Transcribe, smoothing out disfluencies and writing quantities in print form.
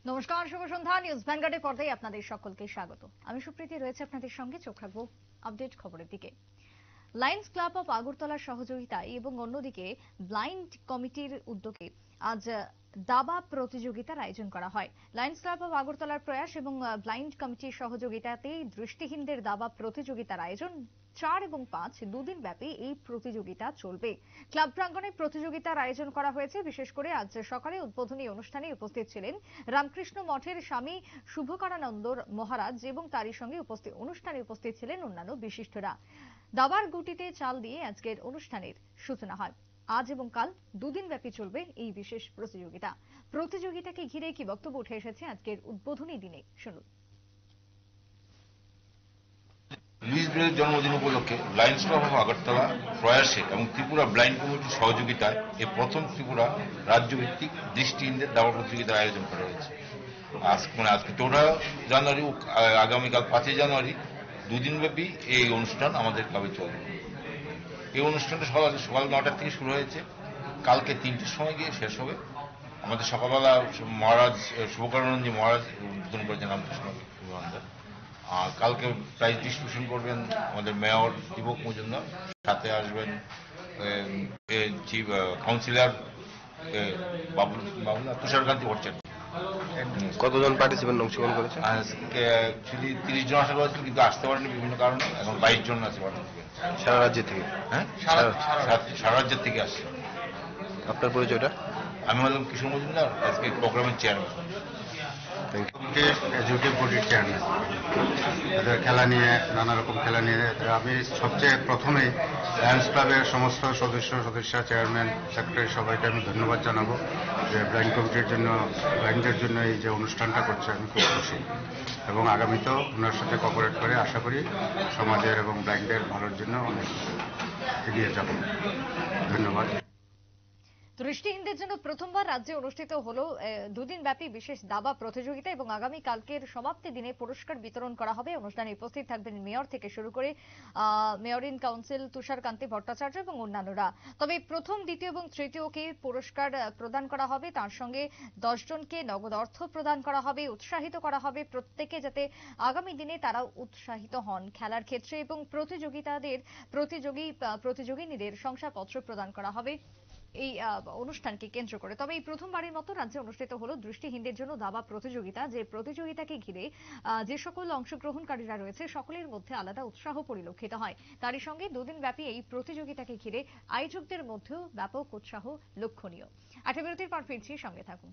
নমস্কার, শুভ সন্ধ্যা। নিউজ ভ্যানগার্ডের পর্দায় আপনাদের সকলকে স্বাগত। আমি সুপ্রীতি রয়েছে আপনাদের সঙ্গে। চোখ রাখবো আপডেট খবরের দিকে। লায়ন্স ক্লাব অফ আগরতলার সহযোগিতায় এবং অন্যদিকে ব্লাইন্ড কমিটির উদ্যোগে আজ দাবা প্রতিযোগিতার আয়োজন করা হয়। লায়ন্স ক্লাব অফ আগরতলার প্রয়াস এবং ব্লাইন্ড কমিটির সহযোগিতাতে দৃষ্টিহীনদের দাবা প্রতিযোগিতার আয়োজন। 4 এবং 5 দুদিন ব্যাপী এই প্রতিযোগিতা চলবে। ক্লাব প্রাঙ্গণে প্রতিযোগিতার আয়োজন করা হয়েছে। বিশেষ করে আজ সকালে উদ্বোধনী অনুষ্ঠানে উপস্থিত ছিলেন রামকৃষ্ণ মঠের স্বামী শুভকারানন্দ মহারাজ এবং তারই সঙ্গে অনুষ্ঠানে উপস্থিত ছিলেন অন্যান্য বিশিষ্টরা। দাবার গুটিতে চাল দিয়ে আজকের অনুষ্ঠানের সূচনা হয়। আজ এবং কাল দুদিন ব্যাপী চলবে এই বিশেষ প্রতিযোগিতাকে ঘিরে কি বক্তব্য উঠে এসেছে আজকের উদ্বোধনী দিনে, শুনুন। লিজবের জন্মদিন উপলক্ষে লায়ন্স ক্লাব অফ আগরতলা প্রয়াসে এবং ত্রিপুরা ব্লাইন্ড কমিটির সহযোগিতায় এই প্রথম ত্রিপুরা রাজ্যভিত্তিক দৃষ্টিহীনদের দাবা প্রতিযোগিতার আয়োজন করা হয়েছে। আজকে 4 জানুয়ারি ও আগামীকাল 5 জানুয়ারি দুদিনব্যাপী এই অনুষ্ঠান আমাদের ক্লাবে চলবে। এই অনুষ্ঠানটা সকাল 9টা থেকে শুরু হয়েছে, কালকে 3টের সময় গিয়ে শেষ হবে। আমাদের সকালবেলা মহারাজ শুভকারানন্দজি মহারাজ উদ্বোধন করেছেন রামকৃষ্ণ মহারাজ। আর কালকে প্রাইজ ডিস্ট্রিবিউশন করবেন আমাদের মেয়র দীপক মজুমদার, সাথে আসবেন চিফ কাউন্সিলর বাবুলা তুষারকান্তি ভট্টাচার্য। কতজন পার্টিসিপেন্ট অংশগ্রহণ করেছে? আজকে অ্যাকচুয়ালি 30 জন আশা করেছিল, কিন্তু আসতে পারেনি বিভিন্ন কারণে। এখন 22 জন আছে পার্টিসিপেন্ট সারা রাজ্য থেকে। হ্যাঁ, সারা রাজ্যের থেকে আসছে। আপনার পরিচয়টা? আমি হলাম কিশোর মজুমদার, আজকে প্রোগ্রামের চেয়ারম্যান। এক্সিকিউটিভ বডির চেয়ারম্যান। তাদের খেলা নিয়ে, নানা রকম খেলা নিয়ে আমি সবচেয়ে প্রথমেই লায়ন্স ক্লাবের সমস্ত সদস্য চেয়ারম্যান, সেক্রেটারি সবাইকে আমি ধন্যবাদ জানাবো যে ব্লাইন্ড কমিটির জন্য, ব্লাইন্ডদের জন্য এই যে অনুষ্ঠানটা করছে, আমি খুব খুশি। এবং আগামীতেও ওনার সাথে কোঅপারেট করে আশা করি সমাজের এবং ব্লাইন্ডদের ভালোর জন্য অনেক এগিয়ে যাব। ধন্যবাদ। দৃষ্টিহীনদের জন্য প্রথমবার রাজ্যে অনুষ্ঠিত হলো দুদিন ব্যাপী বিশেষ দাবা প্রতিযোগিতা এবং আগামী কালকের সমাপ্তি দিনে পুরস্কার বিতরণ করা হবে। অনুষ্ঠানে উপস্থিত থাকবেন মেয়র থেকে শুরু করে mayor in council Tusharkanti Bhattacharya এবং অন্যান্যরা। তবে প্রথম, দ্বিতীয় এবং তৃতীয়কে পুরস্কার প্রদান করা হবে। তার সঙ্গে 10 জনকে নগদ অর্থ প্রদান করা হবে। উৎসাহিত করা হবে প্রত্যেকে, যাতে আগামী দিনে তারা উৎসাহিত হন খেলার ক্ষেত্রে, এবং প্রতিযোগিনীদের শংসাপত্র প্রদান করা হবে এই অনুষ্ঠানকে কেন্দ্র করে। তবে এই প্রথমবারের মতো রাজ্যে অনুষ্ঠিত হলো দৃষ্টিহীনদের জন্য দাবা প্রতিযোগিতা, যে প্রতিযোগিতাকে ঘিরে যে সকল অংশগ্রহণকারীরা রয়েছে সকলের মধ্যে আলাদা উৎসাহ পরিলক্ষিত হয়। তারই সঙ্গে দুদিন ব্যাপী এই প্রতিযোগিতাকে ঘিরে আয়োজকদের মধ্যেও ব্যাপক উৎসাহ লক্ষণীয়। একটা বিরতির পর ফিরছি, সঙ্গে থাকুন।